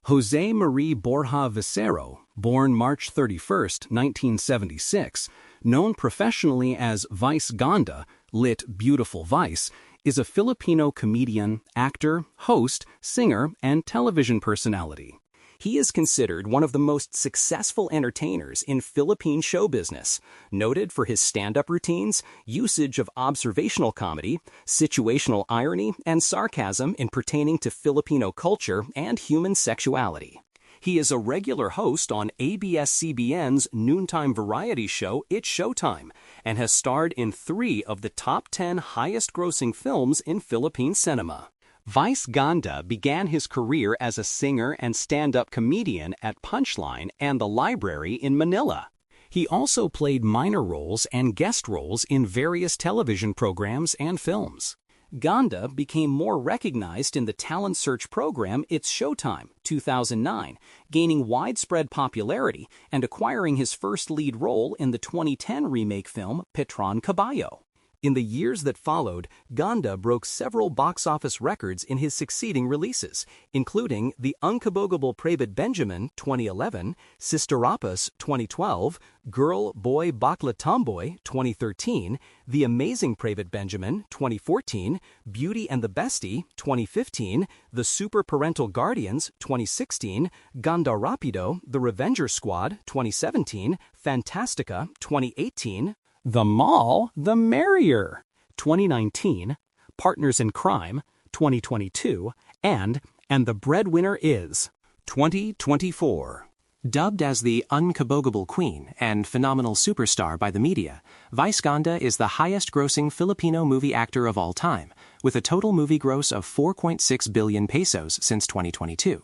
Jose Marie Borja Vicero, born March 31, 1976, known professionally as Vice Ganda, lit Beautiful Vice, is a Filipino comedian, actor, host, singer, and television personality. He is considered one of the most successful entertainers in Philippine show business, noted for his stand-up routines, usage of observational comedy, situational irony, and sarcasm in pertaining to Filipino culture and human sexuality. He is a regular host on ABS-CBN's noontime variety show It's Showtime and has starred in 3 of the top 10 highest-grossing films in Philippine cinema. Vice Ganda began his career as a singer and stand-up comedian at Punchline and The Library in Manila. He also played minor roles and guest roles in various television programs and films. Ganda became more recognized in the talent search program It's Showtime, 2009, gaining widespread popularity and acquiring his first lead role in the 2010 remake film Petrang Kabayo. In the years that followed, Ganda broke several box office records in his succeeding releases, including The Unkabogable Private Benjamin 2011, Sisterapas 2012, Girl, Boy, Bakla Tomboy 2013, The Amazing Private Benjamin 2014, Beauty and the Bestie 2015, The Super Parental Guardians 2016, Ganda Rapido, The Revenger Squad 2017, Fantastica 2018, The Mall, The Merrier, 2019, Partners in Crime, 2022, and The Breadwinner Is, 2024. Dubbed as the unkabogable queen and phenomenal superstar by the media, Vice Ganda is the highest-grossing Filipino movie actor of all time, with a total movie gross of 4.6 billion pesos since 2022.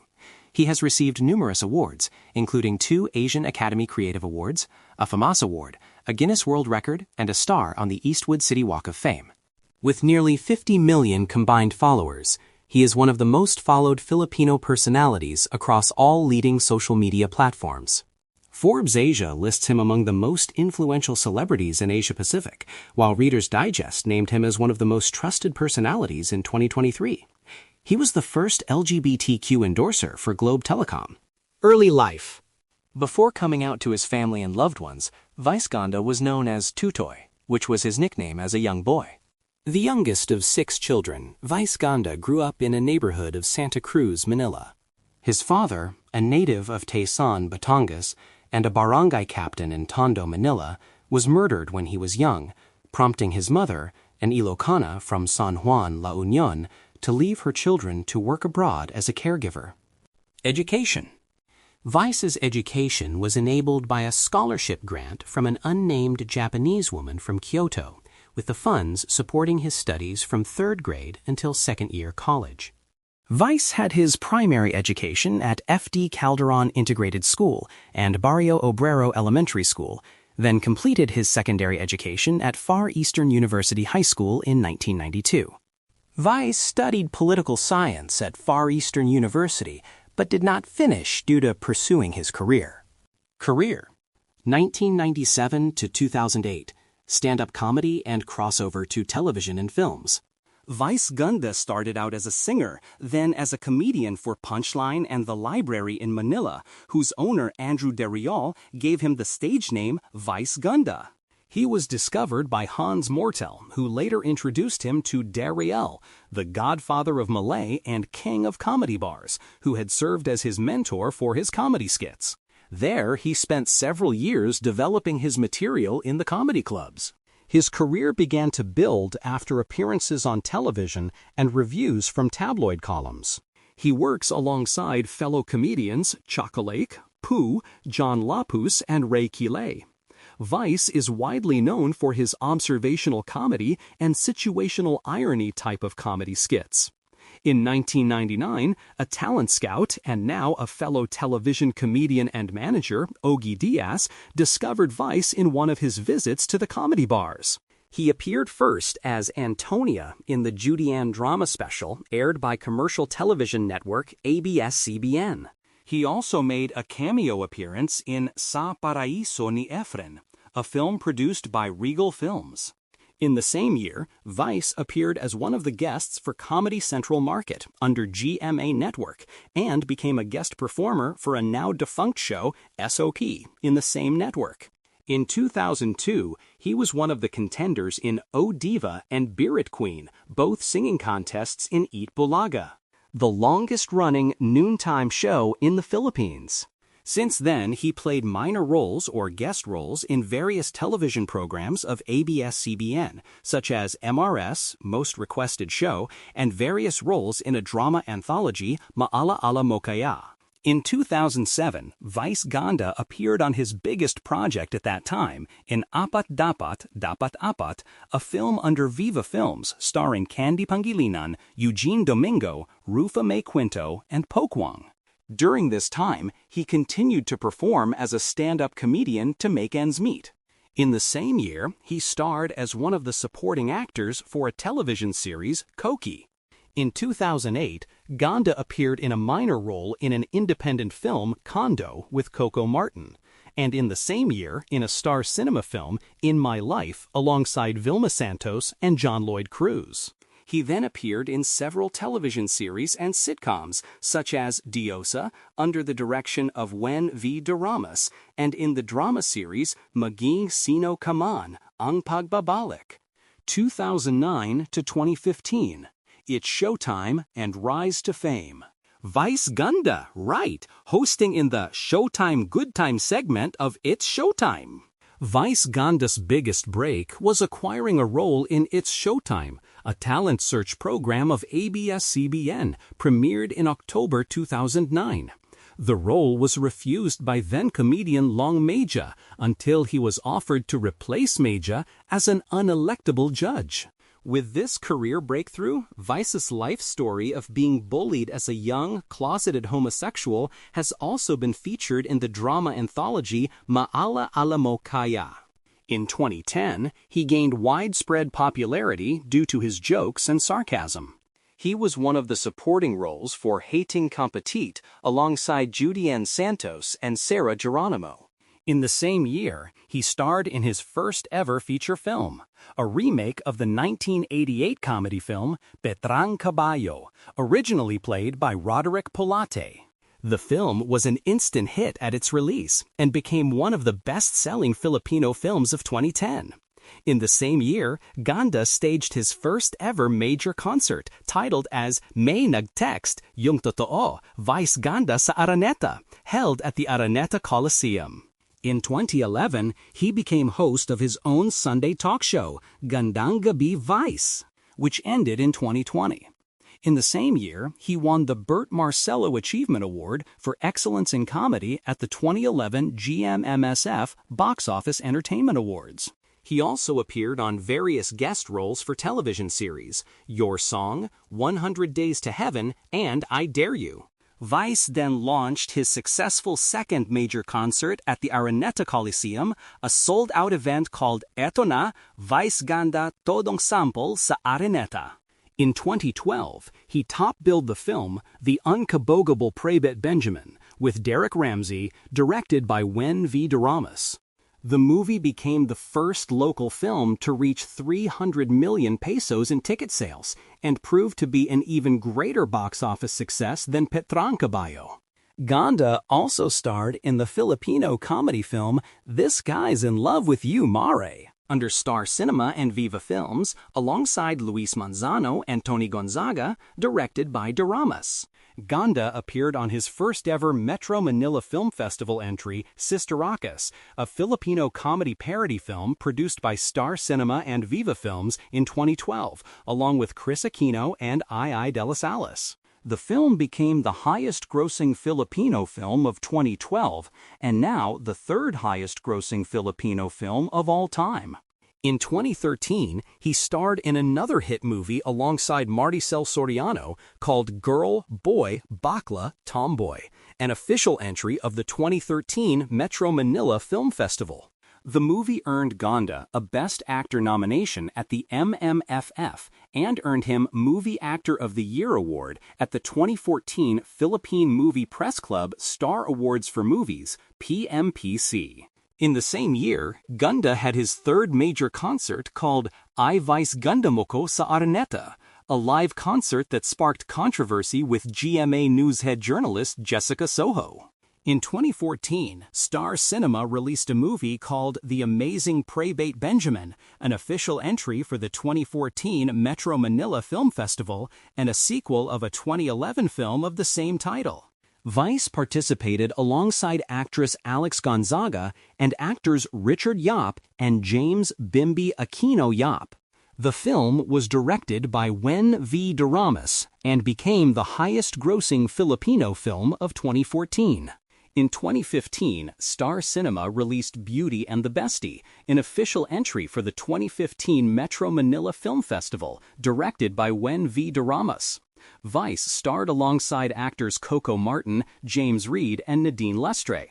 He has received numerous awards, including 2 Asian Academy Creative Awards, a FAMAS Award, a Guinness World Record, and a star on the Eastwood City Walk of Fame. With nearly 50 million combined followers, he is one of the most followed Filipino personalities across all leading social media platforms. Forbes Asia lists him among the most influential celebrities in Asia-Pacific, while Reader's Digest named him as one of the most trusted personalities in 2023. He was the first LGBTQ endorser for Globe Telecom. Early life. Before coming out to his family and loved ones, Vice Ganda was known as Tutoy, which was his nickname as a young boy. The youngest of 6 children, Vice Ganda grew up in a neighborhood of Santa Cruz, Manila. His father, a native of Taysan, Batangas, and a barangay captain in Tondo, Manila, was murdered when he was young, prompting his mother, an Ilocana from San Juan, La Union, to leave her children to work abroad as a caregiver. Education. Vice's education was enabled by a scholarship grant from an unnamed Japanese woman from Kyoto, with the funds supporting his studies from 3rd grade until 2nd year college. Vice had his primary education at F.D. Calderon Integrated School and Barrio Obrero Elementary School, then completed his secondary education at Far Eastern University High School in 1992. Vice studied political science at Far Eastern University, but did not finish due to pursuing his career. Career: 1997 to 2008, stand-up comedy and crossover to television and films. Vice Ganda started out as a singer, then as a comedian for Punchline and The Library in Manila, whose owner Andrew Derriol gave him the stage name Vice Ganda. He was discovered by Hans Mortel, who later introduced him to Derriel, the godfather of Malay and king of comedy bars, who had served as his mentor for his comedy skits. There, he spent several years developing his material in the comedy clubs. His career began to build after appearances on television and reviews from tabloid columns. He works alongside fellow comedians Chocolate, Pooh, John Lapus, and Ray Kilay. Vice is widely known for his observational comedy and situational irony type of comedy skits. In 1999, a talent scout and now a fellow television comedian and manager, Ogie Diaz, discovered Vice in one of his visits to the comedy bars. He appeared first as Antonia in the Judy Ann drama special aired by commercial television network ABS-CBN. He also made a cameo appearance in Sa Paraiso ni Efren, a film produced by Regal Films. In the same year, Vice appeared as one of the guests for Comedy Central Market under GMA Network and became a guest performer for a now-defunct show, SOP, in the same network. In 2002, he was one of the contenders in O Diva and Birit Queen, both singing contests in Eat Bulaga, the longest-running noontime show in the Philippines. Since then, he played minor roles or guest roles in various television programs of ABS-CBN, such as MRS, Most Requested Show, and various roles in a drama anthology, Maala-ala Mo Kaya. In 2007, Vice Ganda appeared on his biggest project at that time in Apat Dapat, Dapat Apat, a film under Viva Films starring Candy Pangilinan, Eugene Domingo, Rufa May Quinto, and Pokwang. During this time, he continued to perform as a stand-up comedian to make ends meet. In the same year, he starred as one of the supporting actors for a television series, Koki. In 2008, Ganda appeared in a minor role in an independent film, Kondo, with Coco Martin, and in the same year, in a Star Cinema film, In My Life, alongside Vilma Santos and John Lloyd Cruz. He then appeared in several television series and sitcoms, such as Diosa, under the direction of Wen V. Daramas, and in the drama series Maging Sino Kaman, Ang Pagbabalik. 2009 to 2015. It's Showtime and Rise to Fame. Vice Ganda, right, hosting in the Showtime Good Time segment of It's Showtime. Vice Ganda's biggest break was acquiring a role in It's Showtime, a talent search program of ABS-CBN, premiered in October 2009. The role was refused by then-comedian Long Meja until he was offered to replace Meja as an unelectable judge. With this career breakthrough, Vice's life story of being bullied as a young, closeted homosexual has also been featured in the drama anthology Maala-ala Mo Kaya. In 2010, he gained widespread popularity due to his jokes and sarcasm. He was one of the supporting roles for Hating Competit alongside Judianne Santos and Sarah Geronimo. In the same year, he starred in his first-ever feature film, a remake of the 1988 comedy film Petrang Kabayo, originally played by Roderick Polate. The film was an instant hit at its release and became one of the best-selling Filipino films of 2010. In the same year, Ganda staged his first-ever major concert, titled as May Nagtext, Yung Totoo, Vice Ganda sa Araneta, held at the Araneta Coliseum. In 2011, he became host of his own Sunday talk show, Gandang Gabi Vice, which ended in 2020. In the same year, he won the Bert Marcello Achievement Award for Excellence in Comedy at the 2011 GMMSF Box Office Entertainment Awards. He also appeared on various guest roles for television series, Your Song, 100 Days to Heaven, and I Dare You. Vice then launched his successful second major concert at the Araneta Coliseum, a sold-out event called Eto Na, Vice Ganda Todong Sample sa Araneta. In 2012, he top-billed the film The Unkabogable Praybet Benjamin with Derek Ramsey, directed by Wen V. Daramas. The movie became the first local film to reach 300 million pesos in ticket sales and proved to be an even greater box office success than Petrang Kabayo. Ganda also starred in the Filipino comedy film This Guy's in Love with You, Mare, under Star Cinema and Viva Films, alongside Luis Manzano and Tony Gonzaga, directed by Daramas. Ganda appeared on his first-ever Metro Manila Film Festival entry, Sisteracas, a Filipino comedy parody film produced by Star Cinema and Viva Films in 2012, along with Chris Aquino and I. De Las Alas. The film became the highest-grossing Filipino film of 2012, and now the third highest-grossing Filipino film of all time. In 2013, he starred in another hit movie alongside Maricel Soriano called Girl, Boy, Bakla, Tomboy, an official entry of the 2013 Metro Manila Film Festival. The movie earned Ganda a Best Actor nomination at the MMFF and earned him Movie Actor of the Year award at the 2014 Philippine Movie Press Club Star Awards for Movies, PMPC. In the same year, Ganda had his third major concert called I Vice Ganda Moko sa Araneta, a live concert that sparked controversy with GMA Newshead journalist Jessica Soho. In 2014, Star Cinema released a movie called The Amazing Praebate Benjamin, an official entry for the 2014 Metro Manila Film Festival and a sequel of a 2011 film of the same title. Vice participated alongside actress Alex Gonzaga and actors Richard Yap and James Bimbi Aquino Yap. The film was directed by Wen V. Daramas and became the highest-grossing Filipino film of 2014. In 2015, Star Cinema released Beauty and the Bestie, an official entry for the 2015 Metro Manila Film Festival, directed by Wen V. Daramas. Vice starred alongside actors Coco Martin, James Reid, and Nadine Lestre.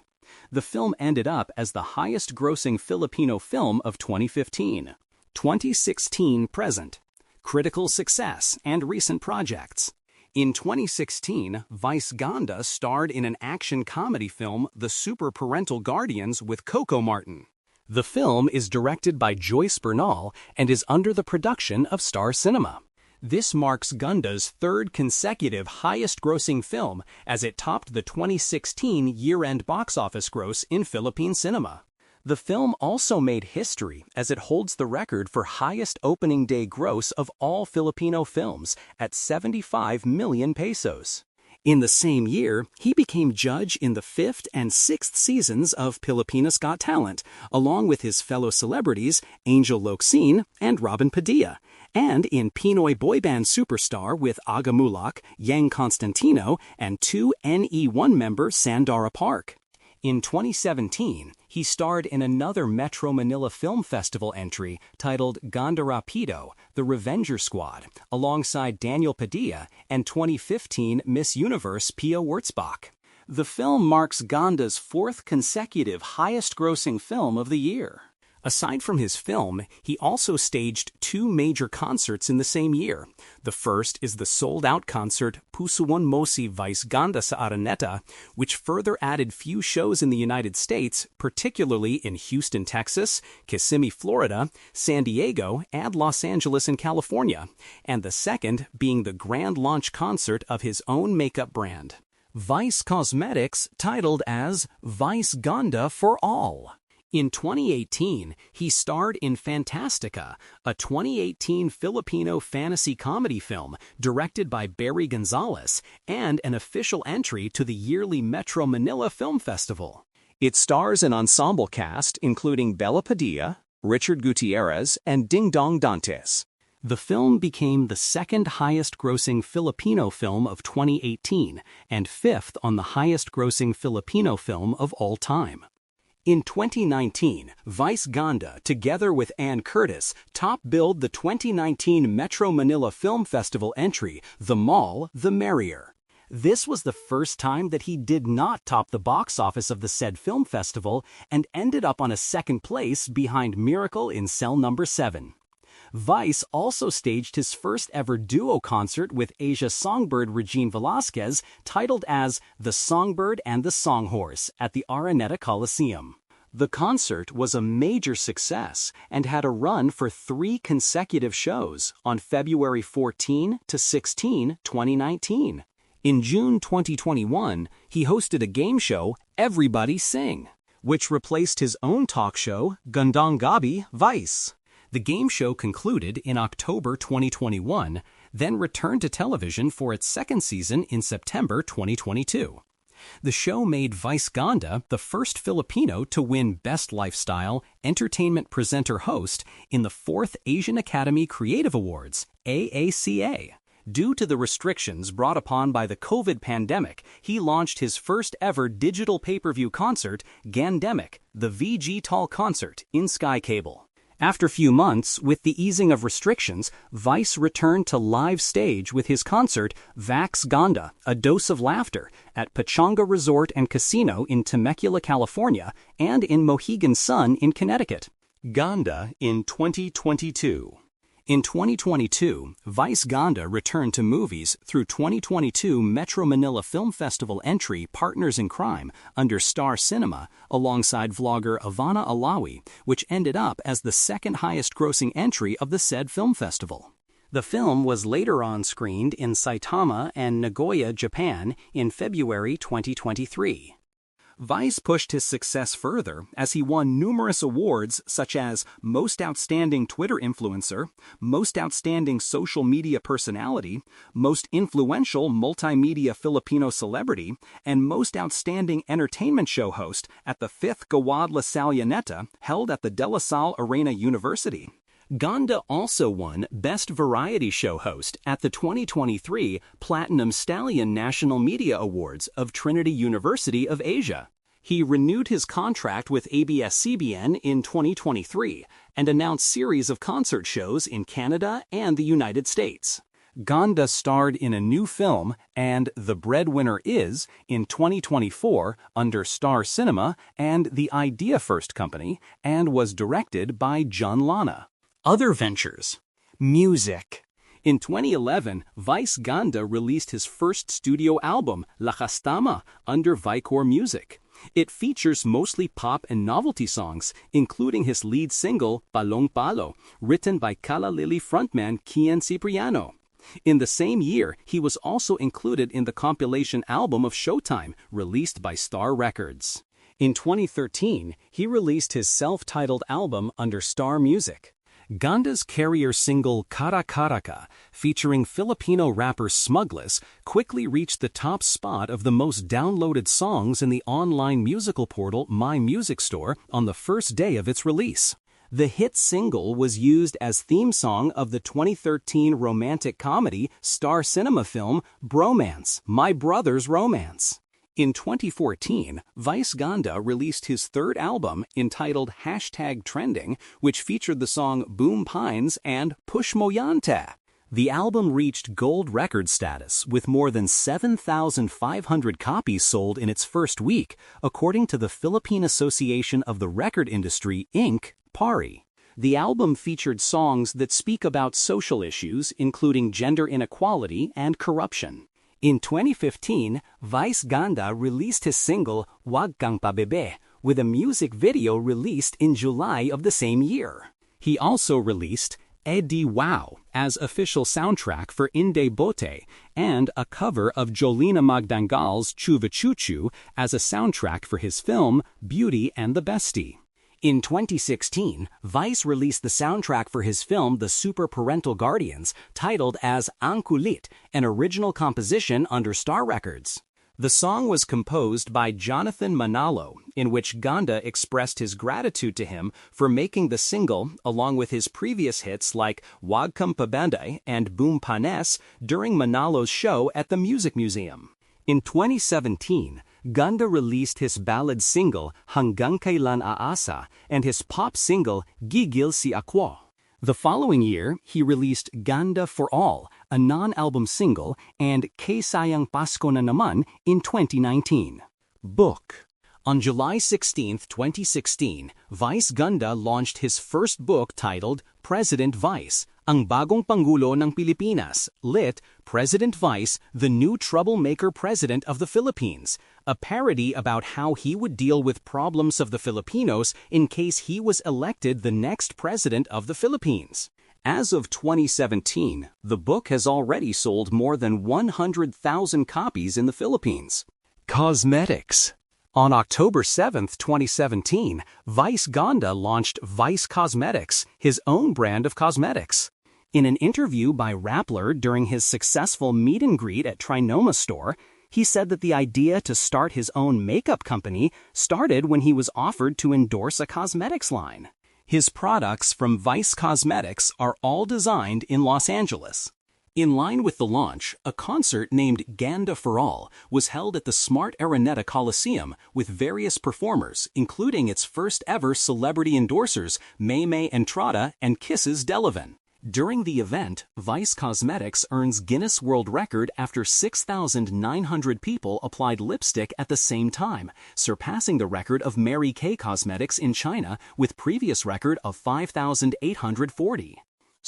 The film ended up as the highest-grossing Filipino film of 2015. 2016 present. Critical success and recent projects. In 2016, Vice Ganda starred in an action comedy film, The Super Parental Guardians, with Coco Martin. The film is directed by Joyce Bernal and is under the production of Star Cinema. This marks Ganda's third consecutive highest-grossing film, as it topped the 2016 year-end box office gross in Philippine cinema. The film also made history as it holds the record for highest opening day gross of all Filipino films at 75 million pesos. In the same year, he became judge in the 5th and 6th seasons of Pilipinas Got Talent, along with his fellow celebrities Angel Locsin and Robin Padilla, and in Pinoy Boy Band Superstar with Aga Mulak, Yang Constantino, and 2 NE1 member Sandara Park. In 2017, he starred in another Metro Manila Film Festival entry titled Ganda Rapido, The Revenger Squad, alongside Daniel Padilla and 2015 Miss Universe Pia Wurtzbach. The film marks Ganda's fourth consecutive highest-grossing film of the year. Aside from his film, he also staged 2 major concerts in the same year. The first is the sold-out concert Pusuan Mosi Vice Ganda sa Araneta, which further added few shows in the United States, particularly in Houston, Texas, Kissimmee, Florida, San Diego, and Los Angeles in California, and the second being the grand launch concert of his own makeup brand, Vice Cosmetics, titled as Vice Ganda for All. In 2018, he starred in Fantastica, a 2018 Filipino fantasy comedy film directed by Barry Gonzalez and an official entry to the yearly Metro Manila Film Festival. It stars an ensemble cast including Bella Padilla, Richard Gutierrez, and Ding Dong Dantes. The film became the second highest-grossing Filipino film of 2018 and 5th on the highest-grossing Filipino film of all time. In 2019, Vice Ganda, together with Ann Curtis, top-billed the 2019 Metro Manila Film Festival entry, The Mall, The Merrier. This was the first time that he did not top the box office of the said film festival and ended up on a second place behind Miracle in Cell Number 7. Vice also staged his first-ever duo concert with Asia songbird Regine Velasquez, titled as The Songbird and the Songhorse at the Araneta Coliseum. The concert was a major success and had a run for 3 consecutive shows on February 14 to 16, 2019. In June 2021, he hosted a game show, Everybody Sing, which replaced his own talk show, Gandang Gabi Vice. The game show concluded in October 2021, then returned to television for its second season in September 2022. The show made Vice Ganda the first Filipino to win Best Lifestyle Entertainment Presenter Host in the 4th Asian Academy Creative Awards, AACA. Due to the restrictions brought upon by the COVID pandemic, he launched his first-ever digital pay-per-view concert, Gandemic, the VG Tall Concert, in Sky Cable. After few months, with the easing of restrictions, Vice returned to live stage with his concert Vax Ganda, A Dose of Laughter, at Pechanga Resort and Casino in Temecula, California, and in Mohegan Sun in Connecticut. Ganda in 2022. In 2022, Vice Ganda returned to movies through 2022 Metro Manila Film Festival entry Partners in Crime under Star Cinema alongside vlogger Ivana Alawi, which ended up as the second highest grossing entry of the said film festival. The film was later on-screened in Saitama and Nagoya, Japan in February 2023. Vice pushed his success further as he won numerous awards such as Most Outstanding Twitter Influencer, Most Outstanding Social Media Personality, Most Influential Multimedia Filipino Celebrity, and Most Outstanding Entertainment Show Host at the 5th Gawad La Salyaneta held at the De La Salle Arena University. Ganda also won Best Variety Show Host at the 2023 Platinum Stallion National Media Awards of Trinity University of Asia. He renewed his contract with ABS-CBN in 2023 and announced series of concert shows in Canada and the United States. Ganda starred in a new film and The Breadwinner Is in 2024 under Star Cinema and the Idea First Company and was directed by John Lana. Other ventures. Music. In 2011, Vice Ganda released his first studio album, Lakas Tama, under Vicor Music. It features mostly pop and novelty songs, including his lead single, Palong Palo, written by Kala Lily frontman Kian Cipriano. In the same year, he was also included in the compilation album of Showtime, released by Star Records. In 2013, he released his self-titled album under Star Music. Ganda's carrier single Kara Karaka, featuring Filipino rapper Smugless, quickly reached the top spot of the most downloaded songs in the online musical portal My Music Store on the first day of its release. The hit single was used as theme song of the 2013 romantic comedy Star Cinema film Bromance, My Brother's Romance. In 2014, Vice Ganda released his third album entitled #Trending, which featured the song Boom Pines and Push Moyante. The album reached gold record status with more than 7,500 copies sold in its first week, according to the Philippine Association of the Record Industry, Inc., PARI. The album featured songs that speak about social issues, including gender inequality and corruption. In 2015, Vice Ganda released his single Wag Kang Pabebe with a music video released in July of the same year. He also released Edi Wow as official soundtrack for Inde Bote and a cover of Jolina Magdangal's Chuva Chuchu as a soundtrack for his film Beauty and the Bestie. In 2016, Vice released the soundtrack for his film The Super Parental Guardians, titled as Ang Kulit, an original composition under Star Records. The song was composed by Jonathan Manalo, in which Ganda expressed his gratitude to him for making the single, along with his previous hits like Wag Kang Pabebe and Boom Panes, during Manalo's show at the Music Museum. In 2017, Ganda released his ballad single Hanggang Kailan Aasa and his pop single Gigil Si Ako. The following year, he released Ganda for All, a non-album single, and Kay Sayang Pasko na Naman in 2019. Book. On July 16, 2016, Vice Ganda launched his first book titled President Vice, Ang Bagong Pangulo ng Pilipinas, lit. President Vice, the New Troublemaker President of the Philippines, a parody about how he would deal with problems of the Filipinos in case he was elected the next president of the Philippines. As of 2017, the book has already sold more than 100,000 copies in the Philippines. Cosmetics. On October 7, 2017, Vice Ganda launched Vice Cosmetics, his own brand of cosmetics. In an interview by Rappler during his successful meet and greet at Trinoma store, he said that the idea to start his own makeup company started when he was offered to endorse a cosmetics line. His products from Vice Cosmetics are all designed in Los Angeles. In line with the launch, a concert named Ganda for All was held at the Smart Araneta Coliseum with various performers, including its first ever celebrity endorsers Maymay Entrada and Kisses Delavan. During the event, Vice Cosmetics earns Guinness World Record after 6,900 people applied lipstick at the same time, surpassing the record of Mary Kay Cosmetics in China with previous record of 5,840.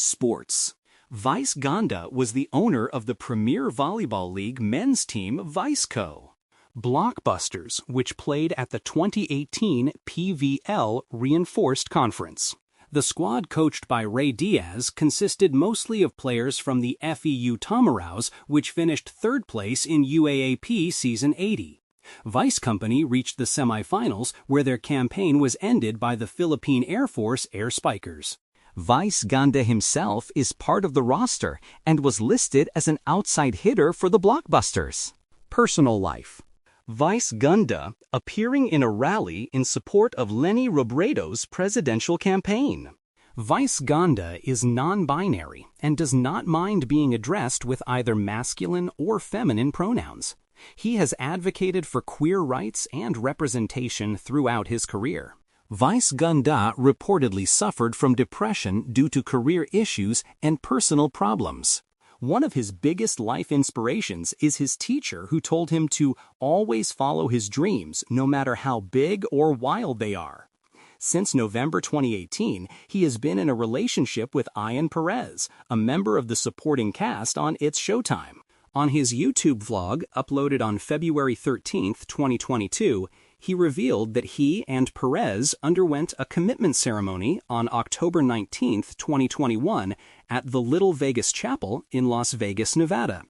Sports. Vice Ganda was the owner of the premier volleyball league men's team Vice Co. Blockbusters, which played at the 2018 PVL Reinforced Conference. The squad coached by Ray Diaz consisted mostly of players from the FEU Tamaraws, which finished third place in UAAP Season 80. Vice Company reached the semifinals, where their campaign was ended by the Philippine Air Force Air Spikers. Vice Ganda himself is part of the roster and was listed as an outside hitter for the Blockbusters. Personal life. Vice Ganda appearing in a rally in support of Leni Robredo's presidential campaign. Vice Ganda is non-binary and does not mind being addressed with either masculine or feminine pronouns. He has advocated for queer rights and representation throughout his career. Vice Ganda reportedly suffered from depression due to career issues and personal problems. One of his biggest life inspirations is his teacher, who told him to always follow his dreams, no matter how big or wild they are. Since November 2018, he has been in a relationship with Ian Perez, a member of the supporting cast on It's Showtime. On his YouTube vlog, uploaded on February 13, 2022, he revealed that he and Perez underwent a commitment ceremony on October 19, 2021, at the Little Vegas Chapel in Las Vegas, Nevada.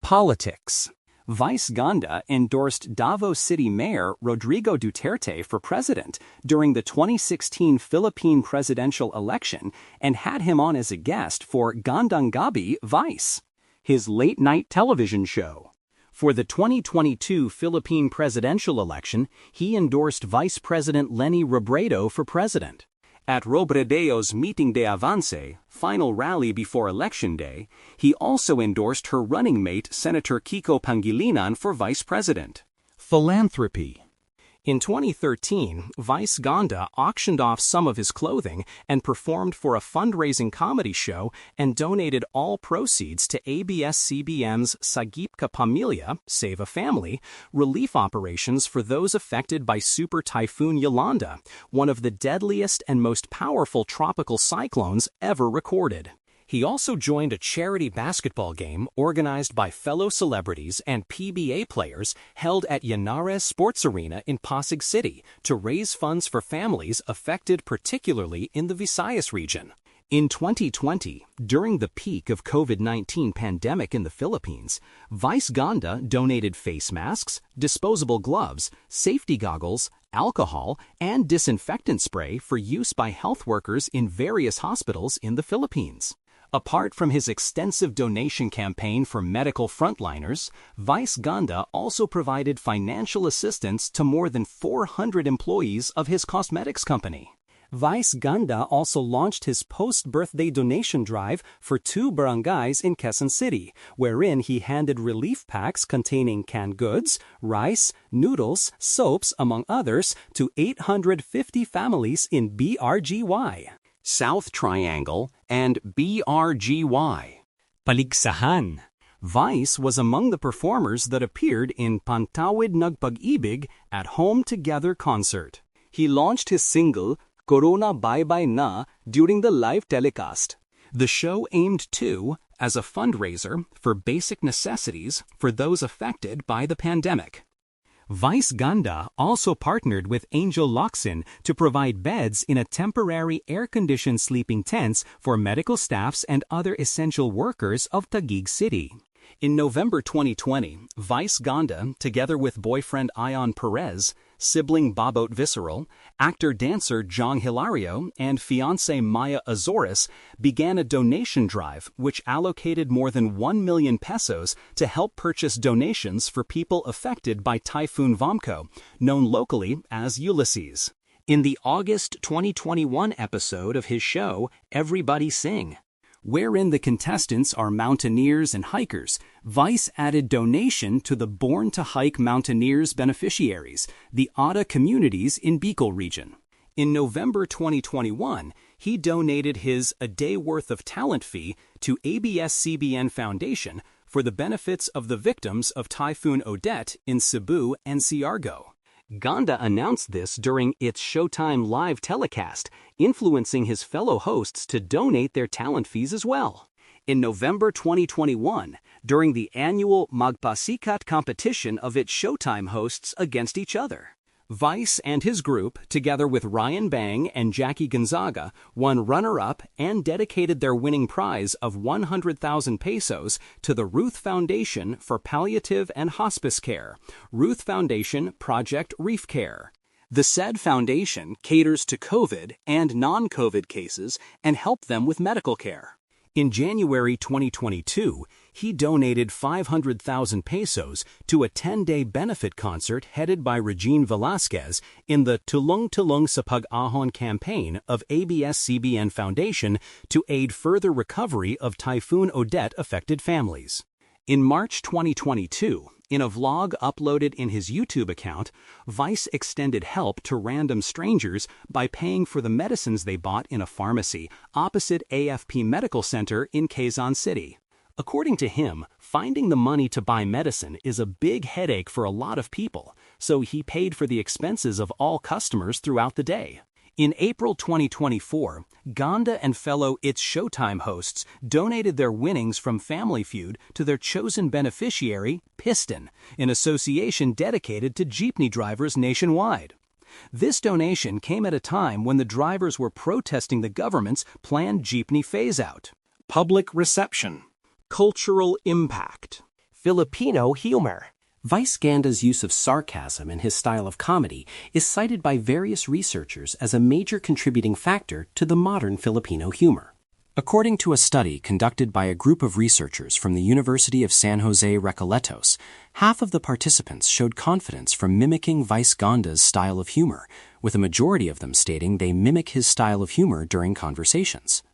Politics. Vice Ganda endorsed Davao City Mayor Rodrigo Duterte for president during the 2016 Philippine presidential election and had him on as a guest for Gandang Gabi Vice, his late-night television show. For the 2022 Philippine presidential election, he endorsed Vice President Leni Robredo for president. At Robredo's Meeting de Avance, final rally before Election Day, he also endorsed her running mate Senator Kiko Pangilinan for vice president. Philanthropy. In 2013, Vice Ganda auctioned off some of his clothing and performed for a fundraising comedy show and donated all proceeds to ABS-CBN's Sagip Ka Pamilya, Save a Family, relief operations for those affected by Super Typhoon Yolanda, one of the deadliest and most powerful tropical cyclones ever recorded. He also joined a charity basketball game organized by fellow celebrities and PBA players held at Yanares Sports Arena in Pasig City to raise funds for families affected particularly in the Visayas region. In 2020, during the peak of COVID-19 pandemic in the Philippines, Vice Ganda donated face masks, disposable gloves, safety goggles, alcohol, and disinfectant spray for use by health workers in various hospitals in the Philippines. Apart from his extensive donation campaign for medical frontliners, Vice Ganda also provided financial assistance to more than 400 employees of his cosmetics company. Vice Ganda also launched his post-birthday donation drive for 2 barangays in Quezon City, wherein he handed relief packs containing canned goods, rice, noodles, soaps, among others, to 850 families in BRGY, South Triangle, and BRGY. Paligsahan. Vice was among the performers that appeared in Pantawid Nagpag-ibig at Home Together concert. He launched his single, Corona Bye Bye Na, during the live telecast. The show aimed to, as a fundraiser for basic necessities for those affected by the pandemic. Vice Ganda also partnered with Angel Locsin to provide beds in a temporary air-conditioned sleeping tents for medical staffs and other essential workers of Taguig City. In November 2020, Vice Ganda, together with boyfriend Ion Perez, sibling Babot Visceral, actor-dancer Jong Hilario, and fiancée Maya Azores, began a donation drive which allocated more than 1 million pesos to help purchase donations for people affected by Typhoon Vomko, known locally as Ulysses. In the August 2021 episode of his show, Everybody Sing, wherein the contestants are mountaineers and hikers, Vice added donation to the Born to Hike Mountaineers beneficiaries, the Ada communities in Bicol region. In November 2021, he donated his A Day Worth of Talent fee to ABS-CBN Foundation for the benefits of the victims of Typhoon Odette in Cebu and Siargao. Ganda announced this during its Showtime live telecast, influencing his fellow hosts to donate their talent fees as well. In November 2021, during the annual Magpasikat competition of its Showtime hosts against each other, Vice and his group, together with Ryan Bang and Jackie Gonzaga, won runner-up and dedicated their winning prize of 100,000 pesos to the Ruth Foundation for Palliative and Hospice Care, Ruth Foundation Project Reef Care. The said foundation caters to COVID and non-COVID cases and help them with medical care. In January 2022, he donated 500,000 pesos to a 10-day benefit concert headed by Regine Velasquez in the Tulong Tulong sa Pag-ahon campaign of ABS-CBN Foundation to aid further recovery of Typhoon Odette-affected families. In March 2022, in a vlog uploaded in his YouTube account, Vice extended help to random strangers by paying for the medicines they bought in a pharmacy opposite AFP Medical Center in Quezon City. According to him, finding the money to buy medicine is a big headache for a lot of people, so he paid for the expenses of all customers throughout the day. In April 2024, Ganda and fellow It's Showtime hosts donated their winnings from Family Feud to their chosen beneficiary, Piston, an association dedicated to jeepney drivers nationwide. This donation came at a time when the drivers were protesting the government's planned jeepney phase-out. Public reception. Cultural impact. Filipino humor. Vice Ganda's use of sarcasm in his style of comedy is cited by various researchers as a major contributing factor to the modern Filipino humor. According to a study conducted by a group of researchers from the University of San Jose Recoletos, half of the participants showed confidence from mimicking Vice Ganda's style of humor, with a majority of them stating they mimic his style of humor during conversations.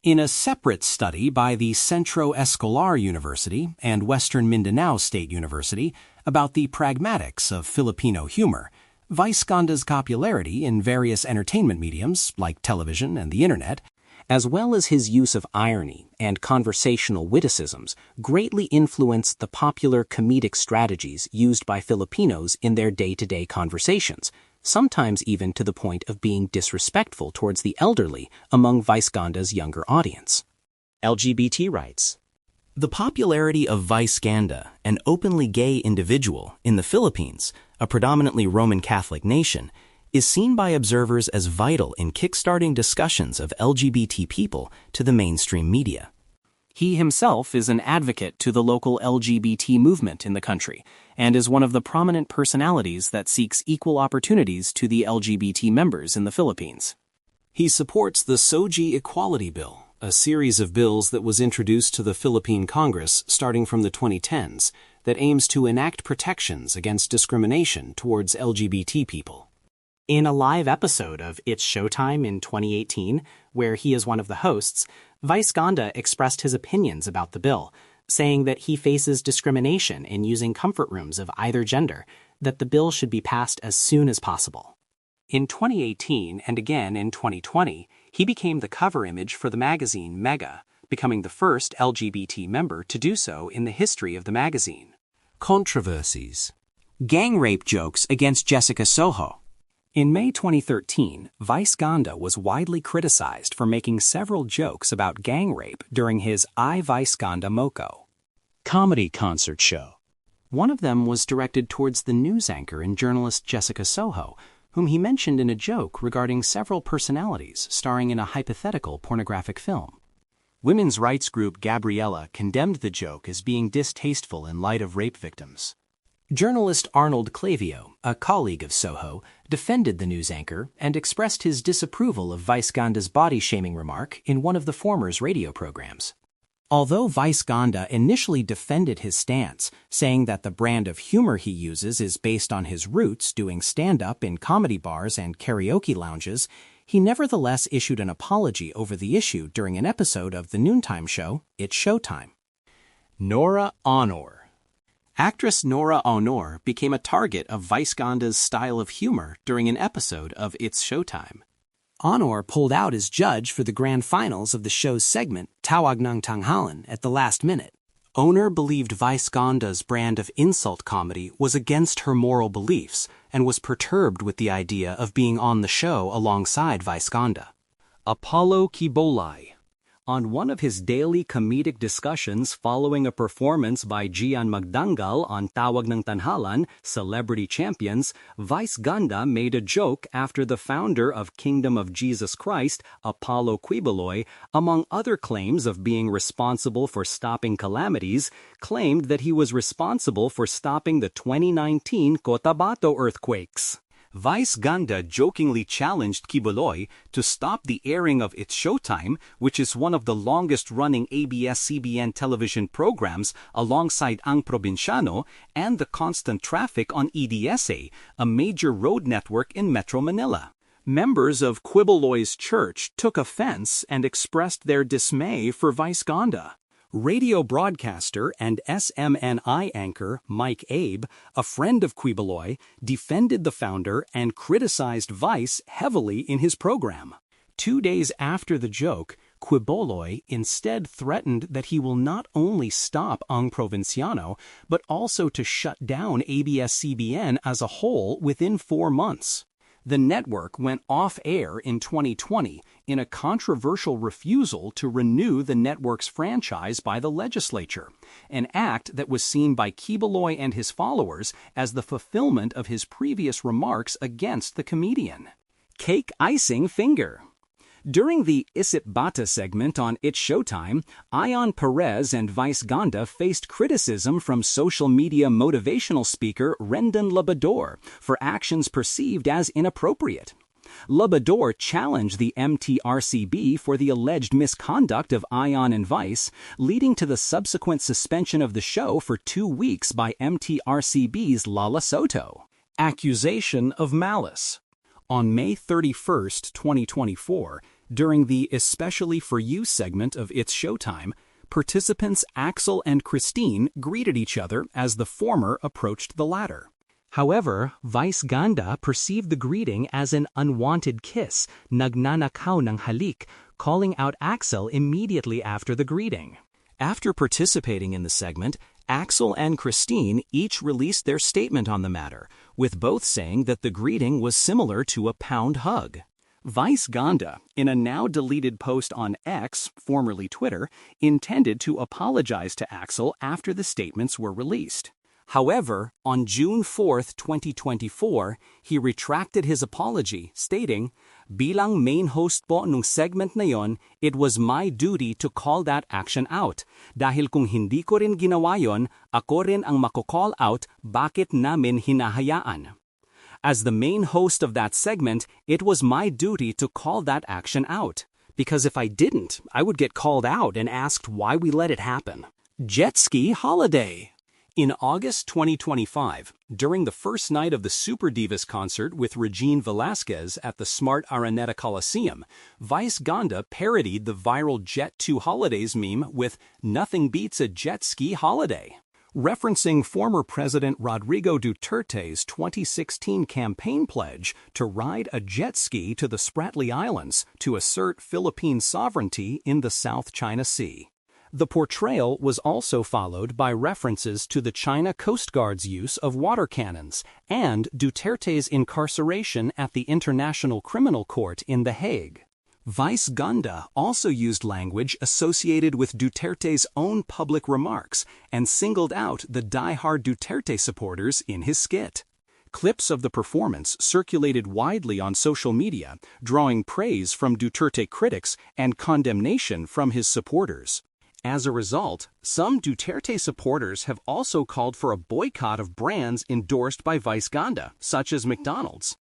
In a separate study by the Centro Escolar University and Western Mindanao State University about the pragmatics of Filipino humor, Vice Ganda's popularity in various entertainment mediums, like television and the internet, as well as his use of irony and conversational witticisms, greatly influenced the popular comedic strategies used by Filipinos in their day-to-day conversations, sometimes even to the point of being disrespectful towards the elderly among Vice Ganda's younger audience. LGBT rights. The popularity of Vice Ganda, an openly gay individual in the Philippines, a predominantly Roman Catholic nation, is seen by observers as vital in kickstarting discussions of LGBT people to the mainstream media. He himself is an advocate to the local LGBT movement in the country and is one of the prominent personalities that seeks equal opportunities to the LGBT members in the Philippines. He supports the SOGI Equality Bill, a series of bills that was introduced to the Philippine Congress starting from the 2010s that aims to enact protections against discrimination towards LGBT people. In a live episode of It's Showtime in 2018, where he is one of the hosts, Vice Ganda expressed his opinions about the bill, saying that he faces discrimination in using comfort rooms of either gender, that the bill should be passed as soon as possible. In 2018 and again in 2020, he became the cover image for the magazine Mega, becoming the first LGBT member to do so in the history of the magazine. Controversies. Gang rape jokes against Jessica Soho. In May 2013, Vice Ganda was widely criticized for making several jokes about gang rape during his I Vice Ganda Moco comedy concert show. One of them was directed towards the news anchor and journalist Jessica Soho, whom he mentioned in a joke regarding several personalities starring in a hypothetical pornographic film. Women's rights group Gabriella condemned the joke as being distasteful in light of rape victims. Journalist Arnold Clavio, a colleague of Soho, defended the news anchor and expressed his disapproval of Vice Ganda's body-shaming remark in one of the former's radio programs. Although Vice Ganda initially defended his stance, saying that the brand of humor he uses is based on his roots doing stand-up in comedy bars and karaoke lounges, he nevertheless issued an apology over the issue during an episode of the noontime show, It's Showtime. Nora Honor. Actress Nora Honor became a target of Vice Ganda's style of humor during an episode of It's Showtime. Honor pulled out as judge for the grand finals of the show's segment, Tawag ng Tanghalan, at the last minute. Owner believed Vice Ganda's brand of insult comedy was against her moral beliefs and was perturbed with the idea of being on the show alongside Vice Ganda. Apollo Kibolay. On one of his daily comedic discussions following a performance by Gian Magdangal on Tawag ng Tanhalan, Celebrity Champions, Vice Ganda made a joke after the founder of Kingdom of Jesus Christ, Apollo Quiboloy, among other claims of being responsible for stopping calamities, claimed that he was responsible for stopping the 2019 Cotabato earthquakes. Vice Ganda jokingly challenged Quiboloy to stop the airing of It's Showtime, which is one of the longest-running ABS-CBN television programs alongside Ang Provinciano and the constant traffic on EDSA, a major road network in Metro Manila. Members of Quiboloy's church took offense and expressed their dismay for Vice Ganda. Radio broadcaster and SMNI anchor Mike Abe, a friend of Quiboloy, defended the founder and criticized Vice heavily in his program. 2 days after the joke, Quiboloy instead threatened that he will not only stop Ang Provinciano, but also to shut down ABS-CBN as a whole within 4 months. The network went off-air in 2020 in a controversial refusal to renew the network's franchise by the legislature, an act that was seen by Quiboloy and his followers as the fulfillment of his previous remarks against the comedian. Cake icing finger. During the Isip Bata segment on It's Showtime, Ion Perez and Vice Ganda faced criticism from social media motivational speaker Rendon Labador for actions perceived as inappropriate. Labador challenged the MTRCB for the alleged misconduct of Ion and Vice, leading to the subsequent suspension of the show for 2 weeks by MTRCB's Lala Soto. Accusation of malice. On May 31, 2024, during the Especially For You segment of It's Showtime, participants Axel and Christine greeted each other as the former approached the latter. However, Vice Ganda perceived the greeting as an unwanted kiss, nagnanakaw ng halik, calling out Axel immediately after the greeting. After participating in the segment, Axel and Christine each released their statement on the matter, with both saying that the greeting was similar to a pound hug. Vice Ganda, in a now-deleted post on X, formerly Twitter, intended to apologize to Axel after the statements were released. However, on June 4, 2024, he retracted his apology, stating, "Bilang main host po nung segment na yon, it was my duty to call that action out. Dahil kung hindi ko rin ginawa yon, ako rin ang mako-call out, bakit namin hinahayaan?" As the main host of that segment, it was my duty to call that action out. Because if I didn't, I would get called out and asked why we let it happen. Jet ski holiday. In August 2025, during the first night of the Super Divas concert with Regine Velasquez at the Smart Araneta Coliseum, Vice Ganda parodied the viral Jet 2 Holidays meme with "Nothing beats a jet ski holiday." Referencing former President Rodrigo Duterte's 2016 campaign pledge to ride a jet ski to the Spratly Islands to assert Philippine sovereignty in the South China Sea. The portrayal was also followed by references to the China Coast Guard's use of water cannons and Duterte's incarceration at the International Criminal Court in The Hague. Vice Ganda also used language associated with Duterte's own public remarks and singled out the die-hard Duterte supporters in his skit. Clips of the performance circulated widely on social media, drawing praise from Duterte critics and condemnation from his supporters. As a result, some Duterte supporters have also called for a boycott of brands endorsed by Vice Ganda, such as McDonald's.